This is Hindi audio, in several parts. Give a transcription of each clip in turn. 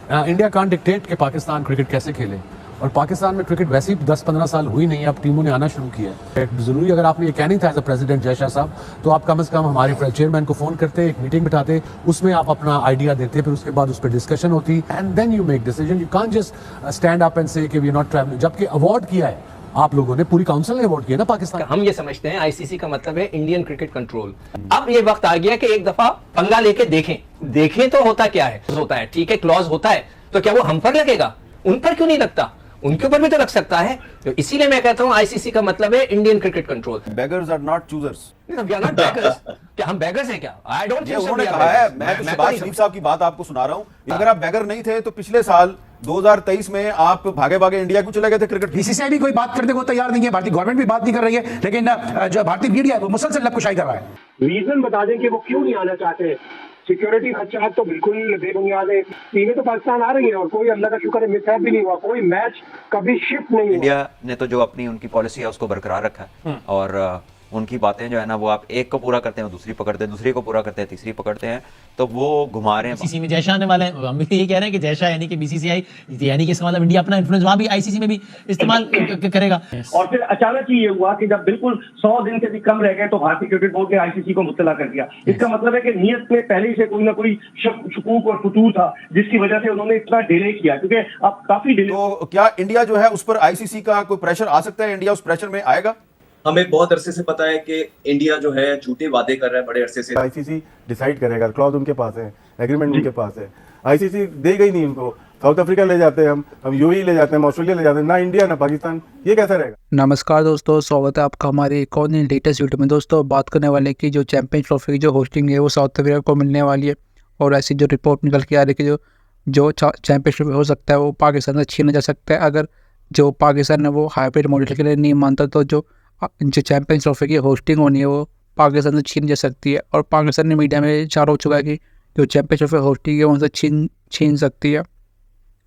इंडिया कांट डिक्टेट कि पाकिस्तान क्रिकेट कैसे खेले, और पाकिस्तान में क्रिकेट वैसे ही 10-15 साल हुई नहीं है, अब टीमों ने आना शुरू किया है। ज़रूरी अगर आपने ये कहनी था as a president Jay Shah साहब, तो आप कम से कम हमारे चेयरमैन को फ़ोन करते, एक मीटिंग बिठाते, उसमें आप अपना आइडिया देते, फिर उसके बाद उस पर डिस्कशन होती, and then you make decision. You can't just stand up and say कि वी आर नॉट ट्रैवलिंग। जबकि अवार्ड किया है आप लोगों ने, पूरी काउंसिल ने अवार्ड किया ना पाकिस्तान। हम ये समझते हैं आईसीसी का मतलब है इंडियन क्रिकेट कंट्रोल। अब ये वक्त आ गया कि एक दफा पंगा लेके देखें तो होता क्या है। होता है ठीक है, क्लॉज होता है, तो क्या वो हम पर लगेगा? उन पर क्यों नहीं लगता? उनके ऊपर भी तो लग सकता है। तो इसीलिए मैं कहता हूं आईसीसी का मतलब है Indian cricket control. Beggars are not choosers. We are not beggars. क्या हम बेगर्स हैं क्या? I don't think so. उन्होंने कहा है, मैं तो शहबाज शरीफ साहब की बात आपको सुना रहा हूं। अगर आप बेगर नहीं थे तो पिछले साल 2023 में आप भागे भागे इंडिया क्यों चले गए थे क्रिकेट? बीसीसीआई भी कोई बात करने को तैयार नहीं है, भारतीय गवर्नमेंट भी बात नहीं कर रही है, लेकिन जो भारतीय मीडिया है वो मुसलसल नक्कुशाई कर रहा है। रीजन बता दें कि वो क्यों नहीं आना चाहते। सिक्योरिटी खर्चा तो बिल्कुल बेबुनियाद है। टीमें तो पाकिस्तान आ रही है और कोई अल्लाह का शुक्र है मिसहैप भी नहीं हुआ, कोई मैच कभी शिफ्ट नहीं हुआ। इंडिया ने तो जो अपनी उनकी पॉलिसी है उसको बरकरार रखा है, और उनकी बातें जो है ना वो आप एक को पूरा करते हैं दूसरी पकड़ते हैं, दूसरी को पूरा करते हैं तीसरी पकड़ते हैं, तो वो घुमा रहे हैं। बीसीसी में जय शाह आने वाले हैं, हम भी ये कह रहे हैं कि जय शाह यानी कि बीसीसीआई यानी कि इसका मतलब इंडिया अपना इन्फ्लुएंस वहां भी आईसीसी में भी इस्तेमाल करेगा। और फिर अचानक ही ये हुआ कि जब बिल्कुल 100 दिन से भी कम रह गए तो भारतीय क्रिकेट बोर्ड ने आईसीसी को मुत्तला कर दिया। इसका मतलब है कि नियत में पहले से कोई ना कोई शकूक और फतूर था, जिसकी वजह से उन्होंने इतना डिले किया, क्योंकि अब काफी डिले। तो क्या इंडिया जो है उस पर आईसीसी का कोई प्रेशर आ सकता है? इंडिया उस प्रेशर में आएगा? हमें बहुत अरसे से पता है कि इंडिया जो है झूठे वादे कर रहा है बड़े अरसे से। आईसीसी डिसाइड करेगा, क्लॉज उनके पास है, एग्रीमेंट उनके पास है। आईसीसी देगा ही नहीं उनको। साउथ अफ्रीका ले जाते हैं हम यूएई ले जाते हैं, ऑस्ट्रेलिया ले जाते हैं, ना इंडिया ना पाकिस्तान। ये कैसा रहेगा? नमस्कार दोस्तों, स्वागत है आपका हमारे एक और लेटेस्ट वीडियो में। दोस्तों बात करने वाले की जो चैंपियंस ट्रॉफी की जो होस्टिंग है वो साउथ अफ्रीका को मिलने वाली है, और ऐसी जो रिपोर्ट निकल के आ रही है कि जो चैंपियंस ट्रॉफी हो सकता है वो पाकिस्तान से छीना जा सकता है। अगर जो पाकिस्तान है वो हाइब्रिड मॉडल के लिए नहीं मानता, तो जो चैंपियंस ट्रॉफी की होस्टिंग होनी है वो पाकिस्तान से छीन जा सकती है। और पाकिस्तान ने मीडिया में चार हो चुका है कि जो चैंपियंस ट्रॉफी होस्टिंग है उनसे छीन सकती है।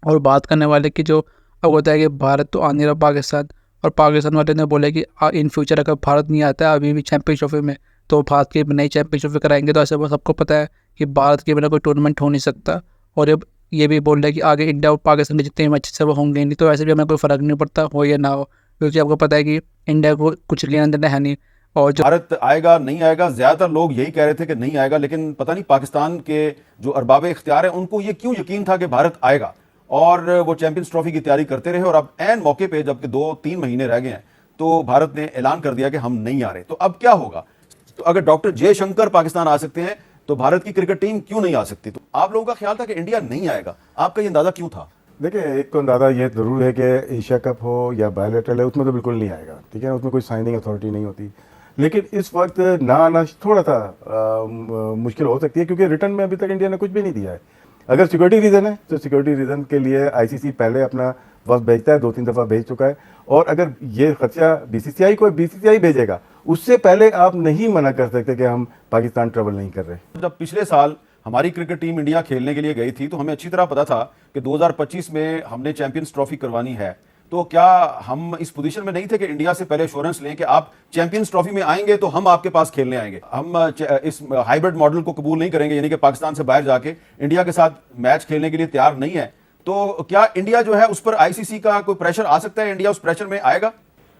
और बात करने वाले की जो अब होता है कि भारत तो आ नहीं रहा पाकिस्तान, और पाकिस्तान वाले ने बोला कि इन फ्यूचर अगर भारत नहीं आता है अभी भी चैंपियंस ट्रॉफी में, तो भारत के नई चैंपियंस ट्रॉफी कराएंगे। तो ऐसे वो सबको पता है कि भारत के बिना कोई टूर्नामेंट हो नहीं सकता। और अब ये भी बोल रहे हैं कि आगे इंडिया और पाकिस्तान के जितने मैचेस से वो होंगे नहीं, तो ऐसे भी हमें कोई फ़र्क नहीं पड़ता हो या ना हो, क्योंकि आपको पता है कि इंडिया को कुछ लेना देना है नहीं। और भारत आएगा नहीं आएगा, ज्यादातर लोग यही कह रहे थे कि नहीं आएगा, लेकिन पता नहीं पाकिस्तान के जो अरबाब इख्तियार है उनको ये क्यों यकीन था कि भारत आएगा, और वो चैंपियंस ट्रॉफी की तैयारी करते रहे। और अब एन मौके पे जबकि 2-3 महीने रह गए हैं तो भारत ने ऐलान कर दिया कि हम नहीं आ रहे। तो अब क्या होगा? तो अगर डॉक्टर जयशंकर पाकिस्तान आ सकते हैं तो भारत की क्रिकेट टीम क्यों नहीं आ सकती? तो आप लोगों का ख्याल था कि इंडिया नहीं आएगा, आपका ये अंदाजा क्यों था? देखिए, एक तो अंदाजा ये जरूर है कि एशिया कप हो या बायोलेटरल है, उसमें तो बिल्कुल नहीं आएगा, ठीक है, उसमें कोई साइनिंग अथॉरिटी नहीं होती। लेकिन इस वक्त ना आना थोड़ा सा मुश्किल हो सकती है, क्योंकि रिटर्न में अभी तक इंडिया ने कुछ भी नहीं दिया है। अगर सिक्योरिटी रीज़न है तो सिक्योरिटी रीज़न के लिए आईसीसी पहले अपना वक्त भेजता है, 2-3 दफ़ा भेज चुका है। और अगर ये खर्चा बीसीसीआई भेजेगा, उससे पहले आप नहीं मना कर सकते कि हम पाकिस्तान ट्रेवल नहीं कर रहे। जब पिछले साल हमारी क्रिकेट टीम इंडिया खेलने के लिए गई थी तो हमें अच्छी तरह पता था कि 2025 में हमने चैंपियंस ट्रॉफी करवानी है। तो क्या हम इस पोजीशन में नहीं थे कि इंडिया से पहले एश्योरेंस लें कि आप चैंपियंस ट्रॉफी में आएंगे तो हम आपके पास खेलने आएंगे? हम इस हाइब्रिड मॉडल को कबूल नहीं करेंगे, यानी कि पाकिस्तान से बाहर जाके इंडिया के साथ मैच खेलने के लिए तैयार नहीं है। तो क्या इंडिया जो है उस पर आईसीसी का कोई प्रेशर आ सकता है? इंडिया उस प्रेशर में आएगा?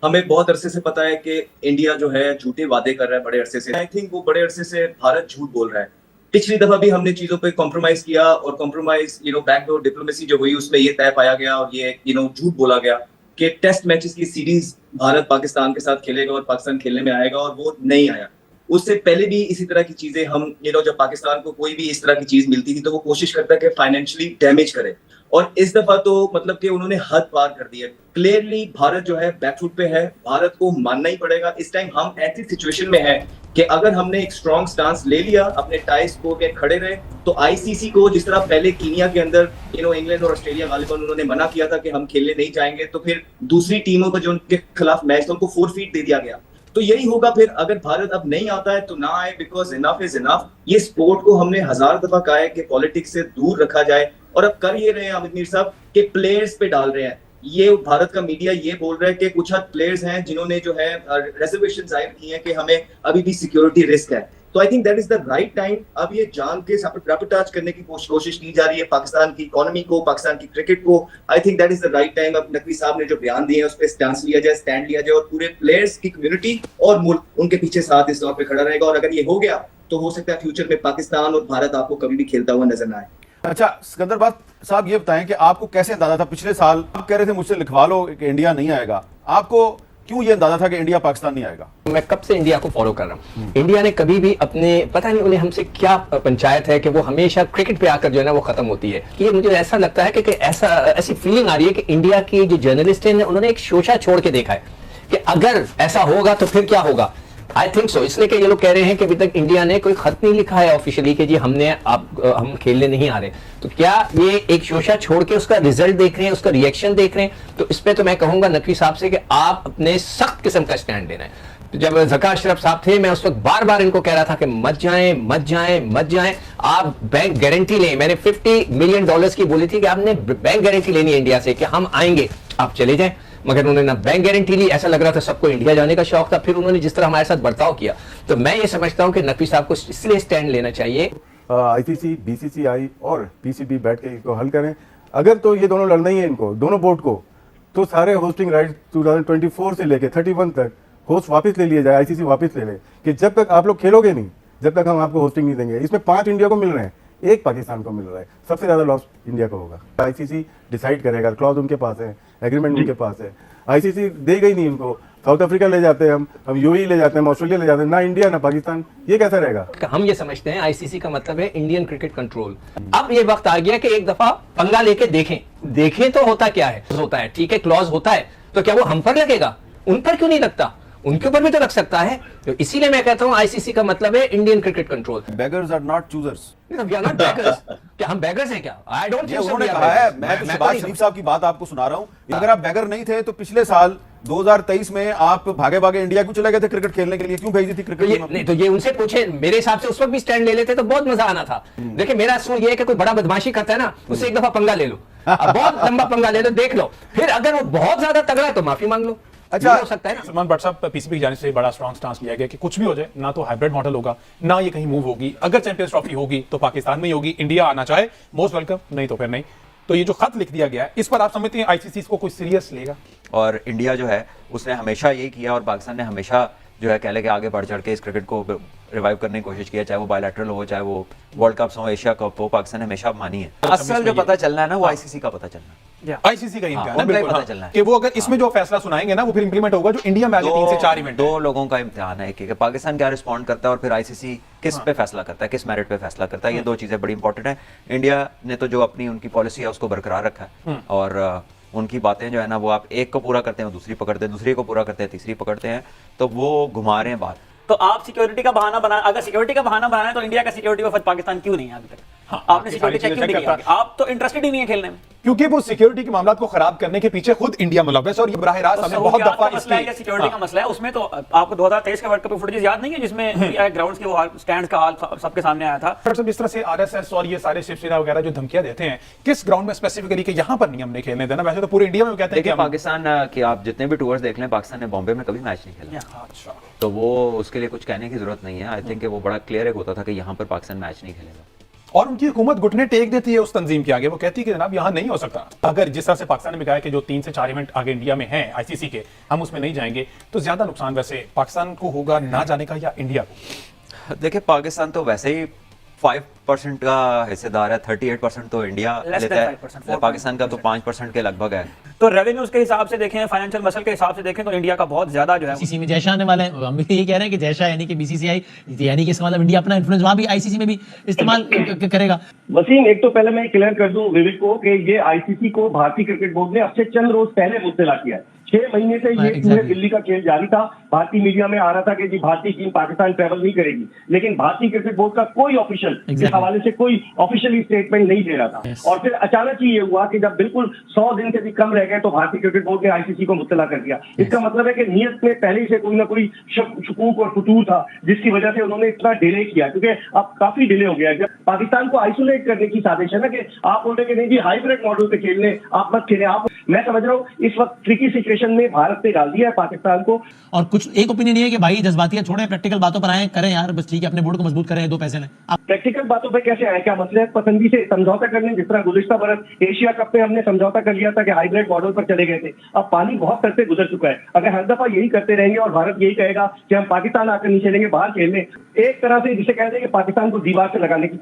हमें बहुत अरसे से पता है कि इंडिया जो है झूठे वादे कर रहा है बड़े अरसे से। आई थिंक वो बड़े अरसे से भारत झूठ बोल रहा है। पिछली दफा भी हमने चीजों पे कॉम्प्रोमाइज किया, और कॉम्प्रोमाइज बैकडोर डिप्लोमेसी जो हुई उसमें ये तय पाया गया, और ये झूठ बोला गया कि टेस्ट मैचेस की सीरीज भारत पाकिस्तान के साथ खेलेगा और पाकिस्तान खेलने में आएगा, और वो नहीं आया। उससे पहले भी इसी तरह की चीजें हम जब पाकिस्तान को कोई भी इस तरह की चीज मिलती थी तो वो कोशिश करता है कि फाइनेंशियली डैमेज करे, और इस दफा तो मतलब कि उन्होंने हद पार कर दी है। क्लियरली भारत जो है बैकफुट पे है, भारत को मानना ही पड़ेगा। इस टाइम हम ऐसी सिचुएशन में है कि अगर हमने एक स्ट्रॉन्ग स्टांस ले लिया, अपने टाइज को के खड़े रहे, तो आईसीसी को जिस तरह पहले कीनिया के अंदर इंग्लैंड और ऑस्ट्रेलिया गालिबन उन्होंने मना किया था कि हम खेलने नहीं जाएंगे, तो फिर दूसरी टीमों का जो उनके खिलाफ मैच था उनको फोरफीट दे दिया गया। तो यही होगा फिर, अगर भारत अब नहीं आता है तो ना आए, बिकॉज इनफ इज इनफ। ये स्पोर्ट को हमने 1000 दफा कहा है कि पॉलिटिक्स से दूर रखा जाए, और अब कर ये रहे हैं अमित मीर साहब के प्लेयर्स पे डाल रहे हैं। ये भारत का मीडिया ये बोल रहा है कि कुछ हद प्लेयर्स हैं जिन्होंने जो है रिजर्वेशन जाहिर की है कि हमें अभी भी सिक्योरिटी रिस्क है। तो I think that is the right time. अब ये जान के साबोटाज करने की कोशिश की जा रही है पाकिस्तान की इकोनॉमी को, पाकिस्तान की क्रिकेट को। I think that is the right time. अब नकवी साहब ने जो बयान दिए हैं उस पर स्टैंड लिया जाए और पूरे प्लेयर्स की कम्युनिटी और मुल्क उनके पीछे साथ इस दौर पे खड़ा रहेगा। और अगर ये हो गया तो हो सकता है फ्यूचर में पाकिस्तान और भारत आपको कभी भी खेलता हुआ नजर ना आए। अच्छा सिकंदर साहब ये बताएं कि आपको कैसे अंदाजा था पिछले साल, आप कह रहे थे मुझसे लिखवा लो कि इंडिया नहीं आएगा, आपको क्यों ये अंदाजा था कि इंडिया पाकिस्तान नहीं आएगा? मैं कब से इंडिया को फॉलो कर रहा हूँ। इंडिया ने कभी भी अपने, पता नहीं उन्हें हमसे क्या पंचायत है कि वो हमेशा क्रिकेट पे आकर जो है ना वो खत्म होती है। कि मुझे ऐसा लगता है कि ऐसी फीलिंग आ रही है कि इंडिया की जो जर्नलिस्ट है उन्होंने एक शोशा छोड़ के देखा है कि अगर ऐसा होगा तो फिर क्या होगा। आई थिंक सो, इसलिए कि ये लोग कह रहे हैं कि अभी तक इंडिया ने कोई खत नहीं लिखा है ऑफिशियली कि जी हम खेलने नहीं आ रहे। तो क्या ये एक शोशा छोड़ के उसका रिजल्ट देख रहे हैं, उसका रिएक्शन देख रहे हैं? तो इस पे तो मैं कहूंगा नकवी साहब से कि आप अपने सख्त किस्म का स्टैंड लेना है। तो जब ज़का अशरफ साहब थे, मैं उस वक्त बार बार इनको कह रहा था कि मत जाएं, आप बैंक गारंटी लें। मैंने $50 मिलियन की बोली थी कि आपने बैंक गारंटी लेनी है इंडिया से कि हम आएंगे, आप चले जाएं। मगर उन्होंने ना बैंक गारंटी ली, ऐसा लग रहा था सबको इंडिया जाने का शौक था। फिर उन्होंने जिस तरह हमारे साथ बर्ताव किया, तो मैं ये समझता हूं कि नकवी साहब को इसलिए स्टैंड लेना चाहिए। आईसीसी, बीसीसीआई और पीसीबी बैठ के इसको हल करें। अगर तो ये दोनों लड़ना ही है इनको, दोनों बोर्ड को, तो सारे होस्टिंग राइट्स 2024 से लेके 31 तक होस्ट वापस ले लिया जाए, आईसीसी वापस ले ले कि जब तक आप लोग खेलोगे नहीं, जब तक हम आपको होस्टिंग नहीं देंगे। इसमें 5 इंडिया को मिल रहे हैं, 1 पाकिस्तान को मिल रहा है। सबसे ज्यादा लॉस इंडिया को होगा। आईसीसी डिसाइड करेगा, क्लॉज उनके पास है, एग्रीमेंट उनके पास है। आईसीसी देगा ही नहीं इनको। साउथ अफ्रीका ले जाते हैं हम यूएई ले जाते हैं, ऑस्ट्रेलिया ले जाते हैं, ना इंडिया ना पाकिस्तान। ये कैसा रहेगा? हम ये समझते हैं आईसीसी का मतलब है इंडियन क्रिकेट कंट्रोल। अब ये वक्त आ गया कि एक दफा पंगा लेके देखें तो होता क्या है। होता है, ठीक है, क्लॉज होता है, तो क्या वो हम पर लगेगा? उन पर क्यों नहीं लगता? उनके ऊपर भी तो लग सकता है। तो इसीलिए मैं कहता हूं आईसीसी का मतलब है Indian cricket control. Beggars are not choosers. We are not beggars. क्या हम बेगर्स हैं क्या? I don't think so. उन्होंने कहा है, मैं तो शहबाज शरीफ साहब की बात आपको सुना रहा हूं। अगर आप बेगर नहीं थे तो पिछले साल 2023 में आप भागे इंडिया क्यों चले गए थे क्रिकेट खेलने के लिए? क्यों भेजी थी क्रिकेट टीम? नहीं तो ये उनसे पूछे। मेरे हिसाब से उस वक्त भी स्टैंड ले लेते तो बहुत मजा आना था। देखिए मेरा असूल ये है कि कोई बड़ा बदमाशी करता है ना, उससे एक दफा पंगा ले लो, बहुत लंबा पंगा ले लो, देख लो, फिर अगर वो बहुत ज्यादा तगड़ा है तो माफी मांग लो। अच्छा, हो सकता है ना। सलमान भट्ट साहब, पीसीबी की जानिब से बड़ा स्ट्रॉन्ग स्टांस लिया गया कि कुछ भी हो जाए, ना तो हाइब्रिड मॉडल होगा, ना ये कहीं मूव होगी। अगर चैंपियंस ट्रॉफी होगी तो पाकिस्तान में ही होगी, इंडिया आना चाहे मोस्ट वेलकम, नहीं तो फिर नहीं। तो ये जो खत लिख दिया गया है, इस पर आप समझते हैं आईसीसी इसको कोई सीरियस लेगा? और इंडिया जो है उसने हमेशा यही किया, और पाकिस्तान ने हमेशा जो है कह ले के आगे बढ़ चढ़ के इस क्रिकेट को रिवाइव करने की कोशिश की है, चाहे वो बायलैटरल हो, चाहे वो वर्ल्ड कप हो, एशिया कप हो, पाकिस्तान ने हमेशा मानी है। असल जो पता चलना है ना वो आईसीसी का पता चलना है, आईसीसी का इम्तिहान है, बिल्कुल पता चलना है कि वो अगर इसमें जो फैसला सुनाएंगे ना वो फिर इंप्लीमेंट होगा। जो इंडिया में आगे 3 से 4 इवेंट, 2 लोगों का इम्तिहान है कि पाकिस्तान क्या रिस्पॉन्ड करता है और फिर आईसीसी किस पे फैसला करता है, किस मेरिट पे फैसला करता है। ये 2 चीजें बड़ी इंपॉर्टेंट है। इंडिया ने तो जो अपनी उनकी पॉलिसी है उसको बरकरार रखा है, और उनकी बातें जो है ना वो आप एक को पूरा करते हैं, दूसरी पकड़ते हैं, दूसरी को पूरा करते हैं, तीसरी पकड़ते हैं, तो वो घुमा रहे हैं बात। तो आप सिक्योरिटी का बहाना बना, अगर सिक्योरिटी का बहाना बनाना है तो इंडिया का सिक्योरिटी में पाकिस्तान क्यों नहीं है अभी तक? आपने सिक्योरिटी चेक क्यों नहीं किया? आप तो इंटरेस्टेड ही नहीं है खेलने में, क्योंकि वो सिक्योरिटी के मामला को खराब करने के पीछे खुद इंडिया मुलव्वस है। और ये बराह रास्त हमने बहुत दफा इसकी सिक्योरिटी का मसला है। उसमें तो आपको 2023 का वर्ल्ड कप फुटेज याद नहीं है जिसमें ग्राउंड्स के वो स्टैंड्स का हाल सबके सामने आया था? जिस तरह से आरएसएस और ये सारे शिवसेना वगैरह जो धमकियां देते हैं, किस ग्राउंड में स्पेसिफिकली कि यहाँ पर नहीं हमने खेलने देना? वैसे तो पूरे इंडिया में कहते हैं कि पाकिस्तान के आप जितने भी टूर्स देख लें, पाकिस्तान ने बॉम्बे में कभी मैच नहीं खेला। अच्छा, तो वो उसके लिए कुछ कहने की जरूरत नहीं है। आई थिंक वो बड़ा क्लियर होता था कि यहाँ पर पाकिस्तान मैच नहीं खेलेगा। और उनकी हुकूमत घुटने टेक देती है उस तंजीम के आगे। वो कहती है कि जनाब यहाँ नहीं हो सकता। अगर जिस तरह से पाकिस्तान ने भी कहा है कि जो 3 से 4 इवेंट आगे इंडिया में हैं आईसीसी के, हम उसमें नहीं जाएंगे, तो ज्यादा नुकसान वैसे पाकिस्तान को होगा ना जाने का या इंडिया को? देखिए पाकिस्तान तो वैसे ही 5% का हिस्सेदार है, 38% तो इंडिया लेता है, पाकिस्तान का तो 5% के लगभग है। तो रेवेन्यूज के हिसाब से देखें, फाइनेंशियल मसल के हिसाब से देखें तो इंडिया का बहुत ज्यादा जो है आईसीसी में जयशाह आने वाले हैं। हम भी ये कह रहे हैं कि जयशाह यानी कि बीसीसीआई यानी कि इसका मतलब इंडिया अपना इन्फ्लुएंस वहां भी आईसीसी में भी इस्तेमाल करेगा। वसीम, एक तो पहले मैं क्लियर कर दूं विवेक को कि ये आईसीसी को भारतीय क्रिकेट बोर्ड ने अब से चंद रोज पहले मुत्तला किया है। 6 महीने से ये पूरे दिल्ली का खेल जारी था। भारतीय मीडिया में आ रहा था कि जी भारतीय टीम पाकिस्तान ट्रैवल नहीं करेगी, लेकिन भारतीय क्रिकेट बोर्ड का कोई ऑफिशियल इस हवाले से कोई ऑफिशियली स्टेटमेंट नहीं दे रहा था। और फिर अचानक ही ये हुआ कि जब बिल्कुल 100 दिन से भी कम रह गए तो भारतीय क्रिकेट बोर्ड ने आईसीसी को मुत्तला कर दिया। इसका मतलब है कि नियत में पहले से कोई ना कोई शकूक और फतूर था, जिसकी वजह से उन्होंने इतना डिले किया, क्योंकि अब काफी डिले हो गया। जब पाकिस्तान को आइसोलेट करने की साजिश है ना कि आप बोल रहे कि नहीं जी हाइब्रिड मॉडल पे खेलने, आप मत खेलें। आप, मैं समझ रहा हूँ इस वक्त ट्रिकी सिचुएशन सिचुएशन में भारत ने डाल दिया है पाकिस्तान को। और कुछ एक ओपिनियन ये है कि भाई जज्बातियां छोड़ें, प्रैक्टिकल बातों पर आए, करें यार बस ठीक है, अपने बोर्ड को मजबूत करें, 2 पैसे लें। प्रैक्टिकल बातों पे कैसे आए? क्या मसलहत पसंदी से समझौता करने, जिस तरह गुज़िश्ता बरस एशिया कप में हमने समझौता कर लिया था कि हाइब्रिड मॉडल पर चले गए थे। अब पानी बहुत सर से गुजर चुका है। अगर हर दफा यही करते रहेंगे और भारत यही कहेगा कि हम पाकिस्तान आकर नहीं खेलेंगे, बाहर खेल लें, एक तरह से जिसे कहते हैं कि पाकिस्तान को दीवार से लगाने की